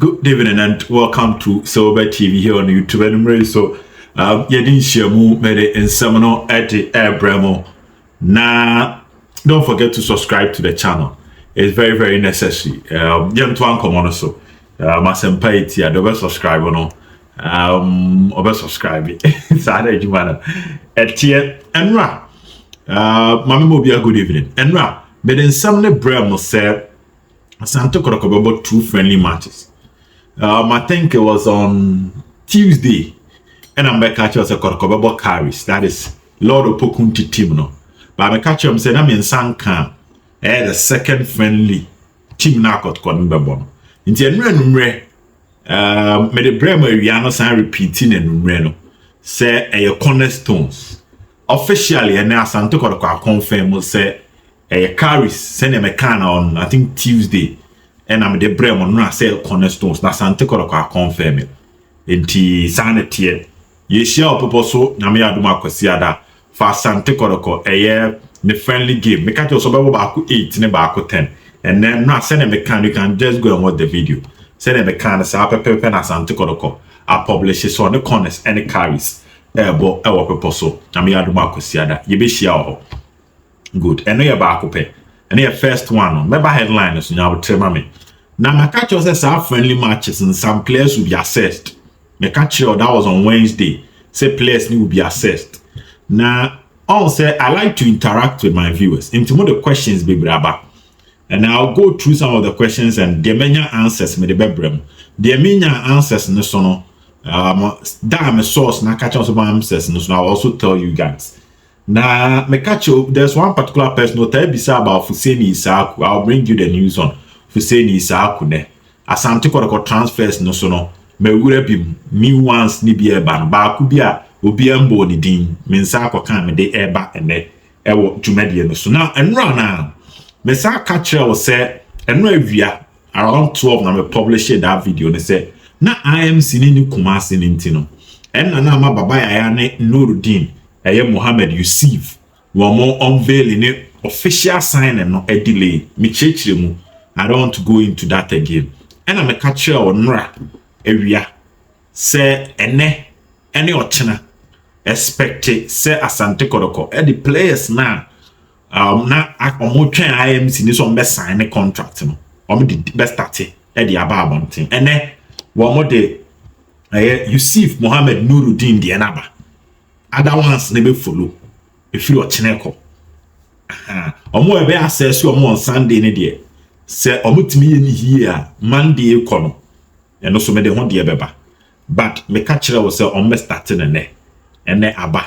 Good evening and welcome to Obed TV here on YouTube. And so, you didn't share more in seminal at the Airbremo. Now, don't forget to subscribe to the channel. It's very, very necessary. Young to come on so. My senpai tia, don't subscribe or no. Over subscribe. Sorry, you wanna. At here, and Mama will be a good evening. And but in some Bremo said, ASANTE KOTOKO about 2 friendly matches. I think it was on Tuesday, and I'm back at you as a Kotoko carries. That is Lord Opokunti team, no. But I catch him saying, I'm in Sankan, the second friendly team now got Bebon. In the end, made a Bremer Riano sign repeating and Reno say a cornerstones. Officially, and now ASANTE KOTOKO confirm will say a carries send a can on, I think, Tuesday. And I'm the Bremen no say cornerstones na ASANTE KOTOKO confirm it. Enti sanity ye share people so na me aduma kwasi ada for ASANTE KOTOKO the friendly game. Make it also back 8 ne back 10. And then no send a can, you can just go and watch the video. Send a can say pepe na ASANTE KOTOKO I publish so on the corners and the carries. But our people so na me aduma kwasi ada ye be share good. And no you back up. And the first one, remember headline so now tell me. Now my catch says our friendly matches and some players will be assessed. My catch that was on Wednesday. Say players will be assessed. Now also I like to interact with my viewers. Into more the questions be braba. And I'll go through some of the questions and the many answers me the bebrem. The many answers no so no damn source na catch some answers no so I'll also tell you guys. Now, there's one particular person who tell me about Fuseni Isaku. I'll bring you the news on Fuseni Isaku. ASANTE KOTOKO transfers no so no. Me would be me once ni be a ban. Ba kubia obi ambo ni din. Mensako kan me de eba ene ewo jumedi no so. Now and run now. Me sa catcher will say and via around 12 na me publish that video. They say na IMC ni Kumasi nintino. And na ma baba ya ne Nuruddin. Mohammed Yusuf one more unveiling it official signing no a delay me chechire I don't want to go into that again and I'm a catcher on nra area say ene any ochina expected say ASANTE KOTOKO the players now na omo twen IMC ni so be sign the contract no omo the best start the ababon thing ene one more de Yusuf Mohammed Nuruddin the anaba other ones never follow if you are chineko omo ebe access you on Sunday ne de say omo timi ni here Monday kono and also me de ho de beba but me catch you say omo starting ene aba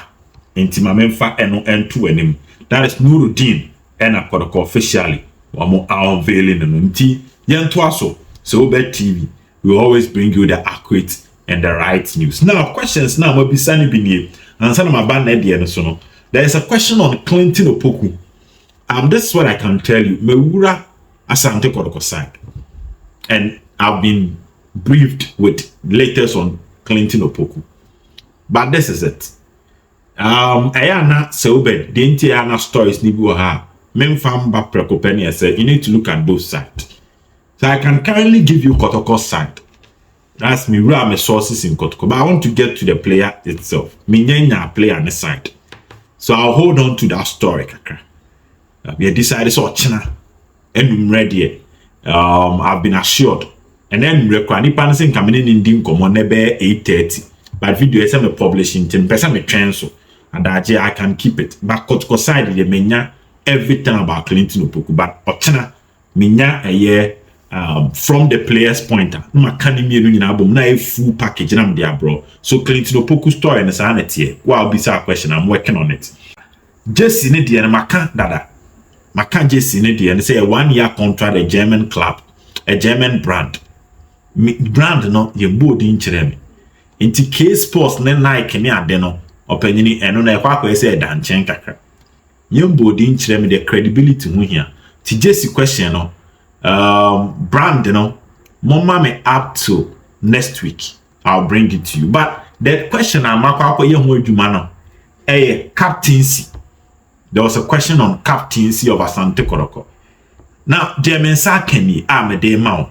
intima memfa eno entu anim that is Nuruddin and Kotoko officially omo unveiling no nti yento aso so Obed TV we always bring you the accurate and the right news. Now questions now mo bisani bi and some of my band idea so no. There is a question on Clinton Opoku. This is what I can tell you. Mewura ASANTE KOTOKO side. And I've been briefed with latest on Clinton Opoku. But this is it. Ayana se Obed, the entire stories ni bu ha. Memfam ba prekopeni say you need to look at both sides. So I can currently give you Kotoko side. That's me where my sources in Kotoko. But I want to get to the player itself. Minyanya player on the side. So I'll hold on to that story. We decided so China. And I'm ready. I've been assured. And then requiring panels coming in dim come nebe 8:30. But video is me publishing 10% me transfer. And I can keep it. But Kotoko side the menya everything about Clinton Opoku. But China minya a year. From the player's point, no academy na a full package and I'm there, bro. So Clinton Opoku story and sanity. Well, be a question. I'm working on it. Just in it, and Maka Dada. Maka just in it, and say a 1-year contract, a German club, a German brand. Brand no, you both in Cheremi. Into K Sports, then like any adeno, opinion, and on a quack say a dancing kakra. You both in Cheremi the credibility here. To just question, no. Brand, mama me up to next week. I'll bring it to you. But the question I'm captaincy. There was a question on captaincy of ASANTE KOTOKO. Now, German Sakeni, I'm a day mount.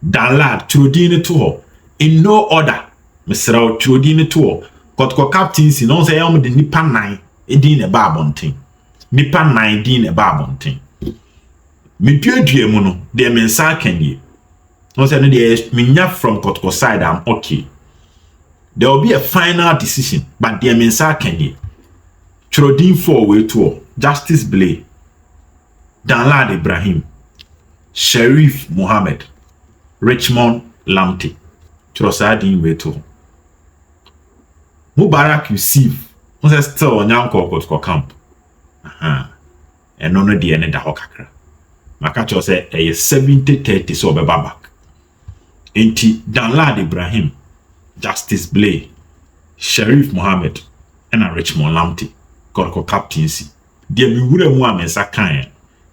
Danlad Trudine to in no order. Mr. Trudine to Kotoko captains in all say the Nipa 9 edin a barbonting. Nipa 9 din a barbonting. Me due mono, de mensa can ye. No say no de minya from Kotoko side, I'm okay. There will be a final decision, but the mensa can ye. Trudine 4 way to Justice Blay. Danlad Ibrahim. Sheriff Mohammed. Richmond Lamte. Trosadin way to Mubarak Yusuf. Who's still on Kotoko camp. And none of the end of the Hokakra. Makacho say a 70-30 so be back. Enti Danlad Ibrahim, Justice Blay, Sheriff Mohammed, and a Richmond Lamte, Kotoko captaincy. Dear me would have one mensa kind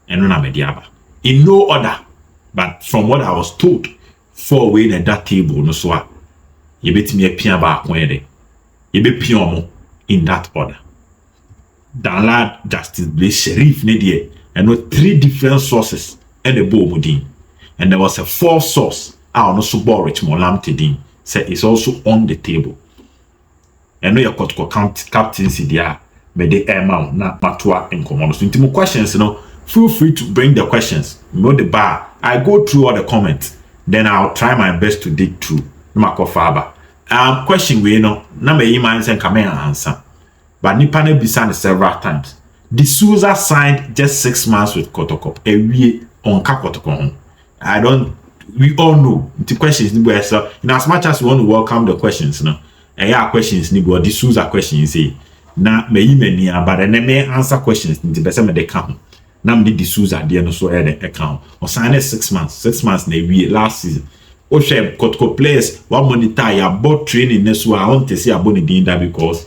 and none of the in no order, but from what I was told, 4 way at that table no so. You bet me a pian back when they. You be piano in that order. Danlad Justice Blay Sheriff Nedie and with 3 different sources and the bow mudin. And there was a 4th source. I also bought Richmond Lamte din. Say it's also on the table. And no your Kotoko captaincy there. May the amount na matua in command. So into questions, feel free to bring the questions. Know the bar. I go through all the comments. Then I'll try my best to dig through. Question we na me man say come and answer. But nipa na bisa several times. The Souza signed just 6 months with Kotoko. We on Kotoko. We all know the questions ni so in as much as we want to welcome the questions questions ni the Souza questions say na me many but then me answer questions the best me dey come. Na me the Souza dey no so the account. Or signed 6 months. 6 months na we last season. Oshe Kotoko players one monitor ya bot training next one. I want to see about the that because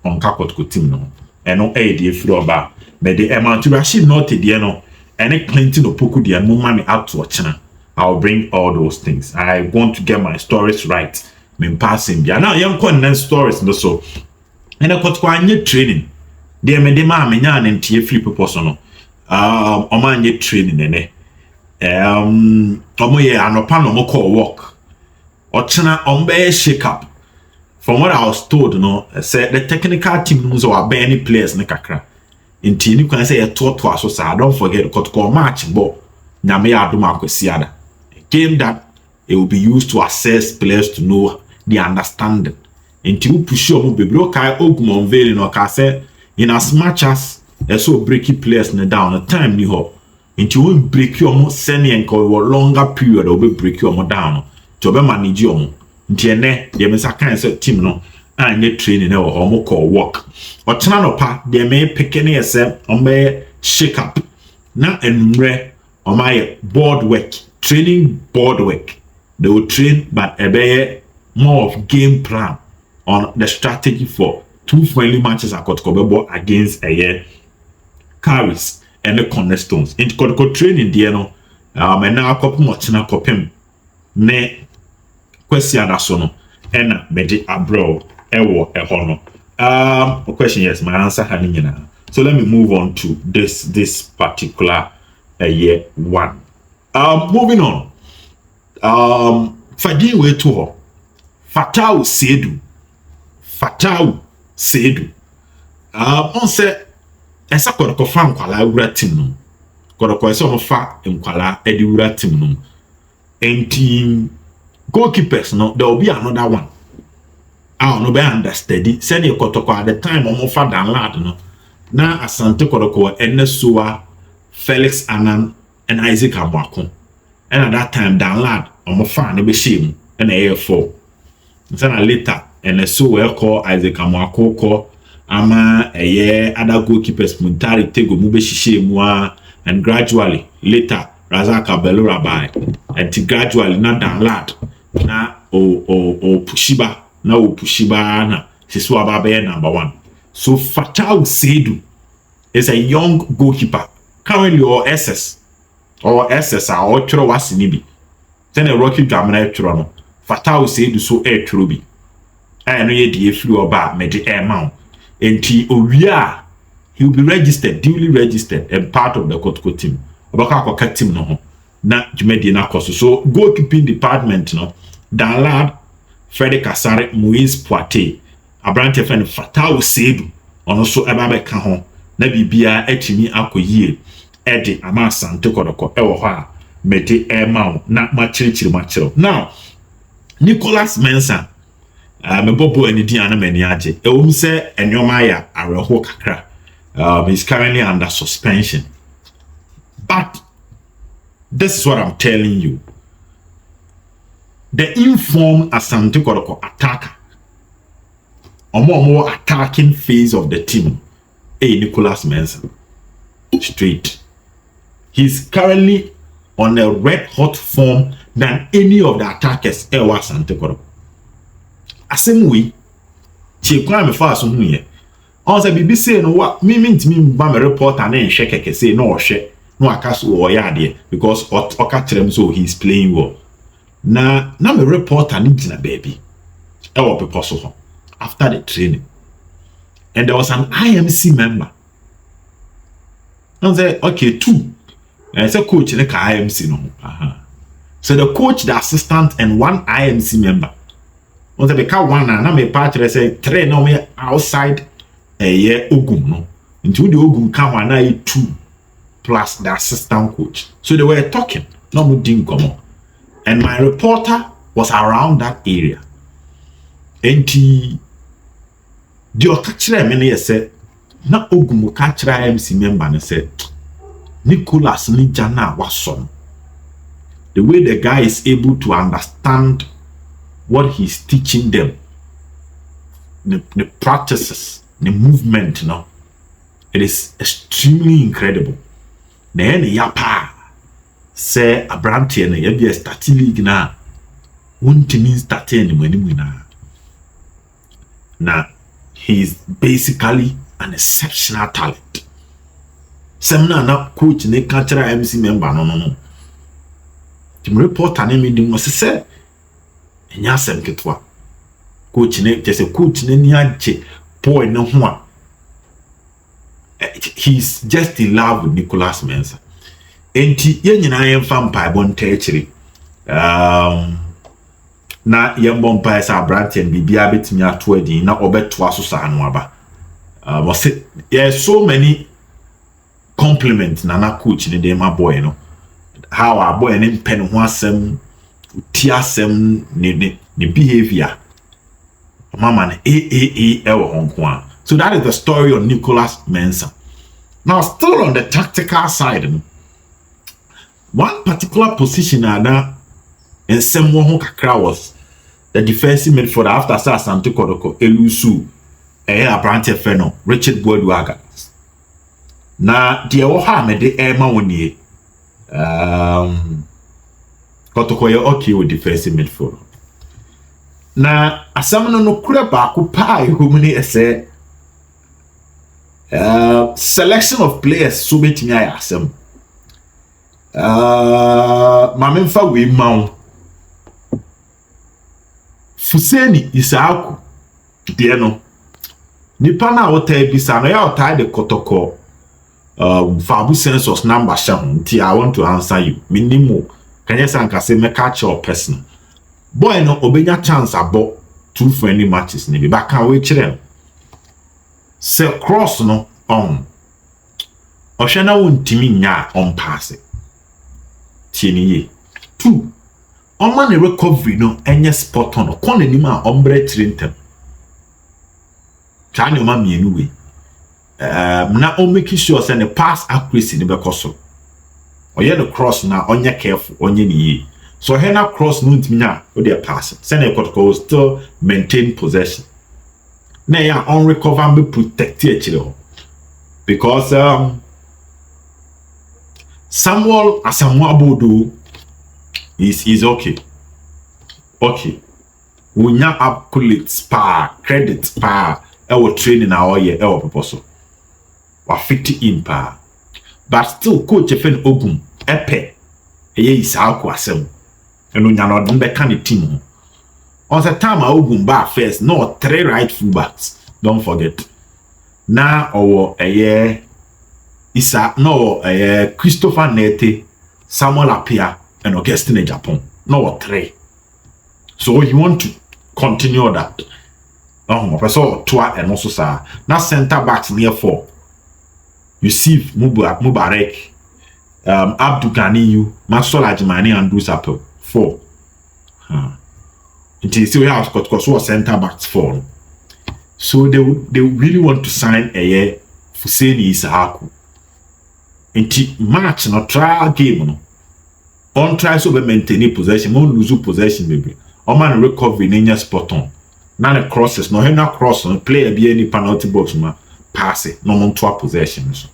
on Kotoko team no. And no the floor bar. But the amount to Rashid not the no. And plenty no poku the no money out to China. I'll bring all those things. I want to get my stories right. Me passing bia. Now young con stories no so. And I Kotoko anye training. They me ma me nya and tie free people so no. Omanye training nene. Omo ye anopa no mo call work. Ochina ombe shake up. From what I was told, say the technical team knows our any players ne kakra. Inti ni can say a to so I don't forget Kotoko match but nyame aduma kwesiada. A game that it will be used to assess players to know the understanding. Inti u push omo bebro kai Ogum unveil no ka say in as much as so breaky players ne down the time ni ho. Inti we break you omo senior enko longer period or be break you omo down to be manage omo. Inti ene de me sakan say team no anye training e omo call work. Ochana no pa de me pekene ese omo shake up. Na enumre omo board work, training board work. They will train but ebe more of game plan on the strategy for 2 friendly matches at Kotoko against carries and the cornerstones. In Kotoko training there no and now couple much na kopem ne question asono and mede abroad ewo ehono. Question yes, my answer haninyina. So let me move on to this particular year one. Moving on. Fadi we to her. Fatawu Seidu. On say esa Kotoko fa nkwala wura team no. Kotoko esa on fa nkwala edi wura team no. And team goalkeepers no, there will be another one. I don't know be understudy. Send your Kotoko at the time on fa Danlad no. Na Asante Kotoko Enesuwa, Felix Anan and Isaac Amwako. And at that time Danlad on fa ne be shame and AF4. Then later and so well call Isaac Amwako call ama other goalkeepers Muntari Tego Mube Shishe and gradually later Razaka Bello Rabai and gradually na Danlad na o Pushiba na o Pushiba na Siswa Babe number 1. So Fatawu Seidu is a young goalkeeper currently or SS or Choro Wasinibi. Then a Rocky Gamma Chrono. Fatawu Seidu so trubi. I know ye the flu about made mount. And he will be registered, duly registered, and part of the Kotoko team. Obaka team no. na dwumadi na koso. So goalkeeping department no Danlad Frederick Asare Moise Poite abrante fan Fatawu Seidu ono so eba be ka ho na bibia atimi akoyie ede ama Asante Kotoko ewo ho a mede ema na machirichiri. Now Nicholas Mensah me bobo ani di ana mani age ewum se enyoma ya areho kakra. He's currently under suspension, but this is what I'm telling you. The informed Asante Kotoko attacker, a more attacking phase of the team, Nicholas Mensah. Straight. He's currently on a red hot form than any of the attackers ever Asante Kotoko. Asem we, Chekwa me fa so hu ye. On say bibi say no what me ba me reporter na nhwe keke say no ohwe no aka so o ya de because oka kyerem so he's playing well. Na me reporter ni gina baby. E wo people so ho after the training. And there was an IMC member. On say okay, two. And say coach ne ka IMC no. So the coach, the assistant and one IMC member. On say be ka one na me part say three no me outside Ogum no. Into the Ogum come and 2 plus the assistant coach. So they were talking. No more didn't come on. And my reporter was around that area. And the catcher many said, na Ogum catcher MC member and said, Nicholas Nijana was some. The way the guy is able to understand what he's teaching them, the practices, the movement, no, it is extremely incredible. Then yapa say a branch and a starting league na won't mean starting when now he's basically an exceptional talent. Semna na coach ne cultural MC member no. The reporter name di must say enya sem ketwa. Coach ne just a coach ne ni age boy no ho. He's just in love with Nicholas Mensah. Enti ye nyina ye mfa mpa bon techiri. Na ye mpa sa branch and bibia betimi ato adi na obeto aso sa anu aba. Was there's so many compliments na coach ne dey my boy no. How our boy ne pen ho asem ti asem ne behavior. Mama ne ewo honko a. So that is the story of Nicholas Mensah. Now, still on the tactical side, one particular position in Semwo Kakra was the defensive midfielder after Asante Kotoko, Elusu, Abrante Feno, Richard Boydwaga. Now, the Oha made the Emma Woni Kotoko okay with defensive midfielder. Now, Asamano no Kuraba Kupai, who many say. Selection of players so bet me asem. Mamemfa we maun. Fuseni Isaaku. Dear no. Nipa na wota ebisa no ya wota de Kotoko. Fabu census number sham. Ti I want to answer you. Minimo. Kanya sanka say me catch your person. Boy no obenya chance abo 2 friendly matches ni bi ba kan we kire. Se cross no on Oshana wuntimi nya on pass tieni 2 on man recovery no enye spot on kon anim a ombre trintem tani o ma mienu we na o make sure say the pass accuracy ne be koso oye the cross na onye careful onye ni so hena cross no ntimi nya o dey pass say na Kotoko still maintain possession. Na ya on recover be protect actually because Samuel Asamoah is okay. We nya accolades pa credit pa our training our year our proposal. Wa fit in pa. But still coach Efen Ogum epe eye Isaaku asem. Eno nya no dem be kan the team. On the time Ogum ba first, no 3 right fullbacks. Don't forget. Now our Christopher Nete, Samuel Apia, and Augustine in Japan. No 3. So you want to continue that. So 2 and also sir. Now center backs near 4. Yusuf Mubarak, Abdul Ganiyu, Masola Jimani and Bruce Apple 4. It is still have Kotoko center backs 4. So they really want to sign a year for Fuseni Isahaku. Inti match no trial game no. On try so be maintain possession, on lose possession baby. On man recovery nenya spot on. Na the crosses no na cross no player be any penalty box ma pass it no on to possession so.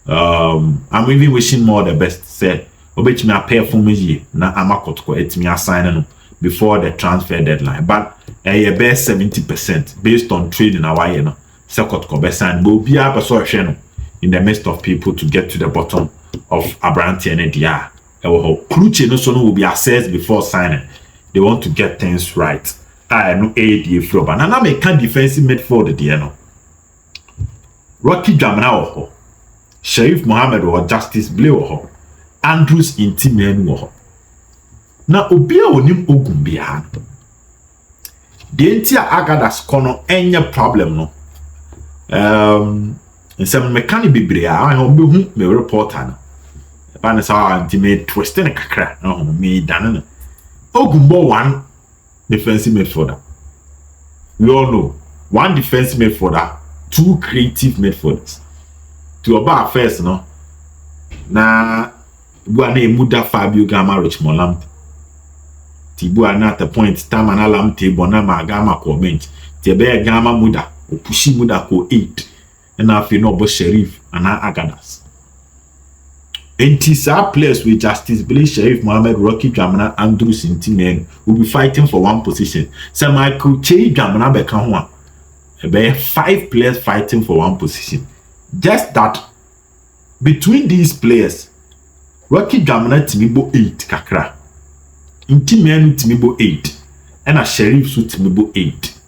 I'm even wishing more the best say obet me appear for me na amakotko etimi assign no before the transfer deadline but best 70% based on training away no sekotko be sign but be a so no in the midst of people to get to the bottom of Abranti and Dia. Kluche no so will be assessed before signing. They want to get things right. I know AD flow, but now make can defensive midfield the no. Rocky Jamana or Sharif Mohammed or Justice Blue or Andrews Intimen or now Obia onim Ogum behind. The entire Agadas corner any problem no. Some mechanic be I hope me reporter. Panas are intimate twisting a kakra. No, me done. Ogumbo 1 defensive midfielder. We all know 1 defensive midfielder, 2 creative midfielders. To about first, no. Na Buane Muda Fabio Gamma Richmond Lamp. Tibuana at the point, Tamana Lamp Tibona Magama comment. Tebe Gamma Muda, or Pushi Muda ko 8. And now you know Sheriff and Agadas. Our players with Justice Billy Sharif Mohammed Rocky Jamana Andrews Intimen will be fighting for 1 position. So Michael Che Jamana Bekanwa. There are 5 players fighting for 1 position. Just that between these players, Rocky Jamana Timibo 8 kakra. Intimen Timibo 8. And a Sheriff su Timibo 8.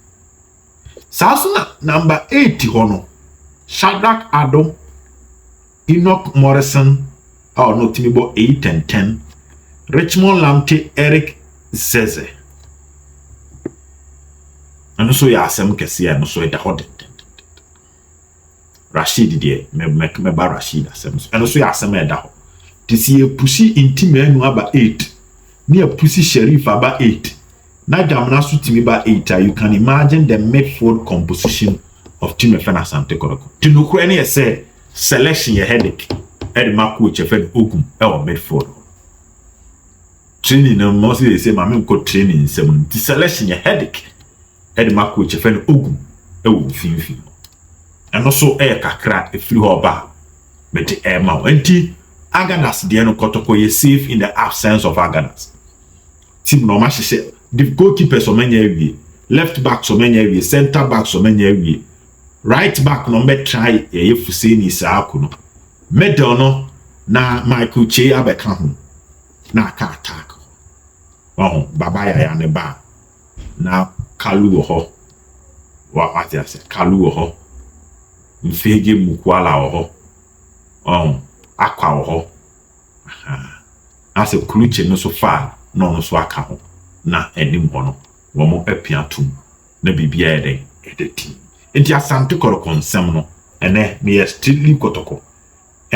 Sasuna number 8 hono. Shadrach Addo, Enoch Morrison, no Timibo 8 and 10, Richmond Lamte Eric Zeze. And so ya Sam Kessia, no so it hot. Rashid dear, me Rashid Assams, and so ya Sam Edaho. This year pussy intimate about 8, near pussy sheriff about 8. Now Jamanasu Timiba 8, you can imagine the midfield composition of Team ASANTE KOTOKO. To no any say selection your headache. Ed Marco Chefed Ogum midfield. Training mostly they say my could training 7. The selection your headache. Ed Marco Chefed Ogum fin. And also air kakra a free bar. But the air mount. Agadas Diano Kotoko is safe in the absence of Agadas. Team normal she said the goalkeeper so many left back so many center back so many right back no me try Fuseni Isahaku no. Middle no na Michael Che abeka ho na ka attack. Baba ya ne ba na Kalu ho. What I say Kalu ho. Mfege Mukwala ho. Akwa ho. As a Kluche no so far no so aka ho. Na enim ho no. Wo mo apiatum na bibia ede team. Inti ASANTE KOTOKO nsem no ene me strictly Kotoko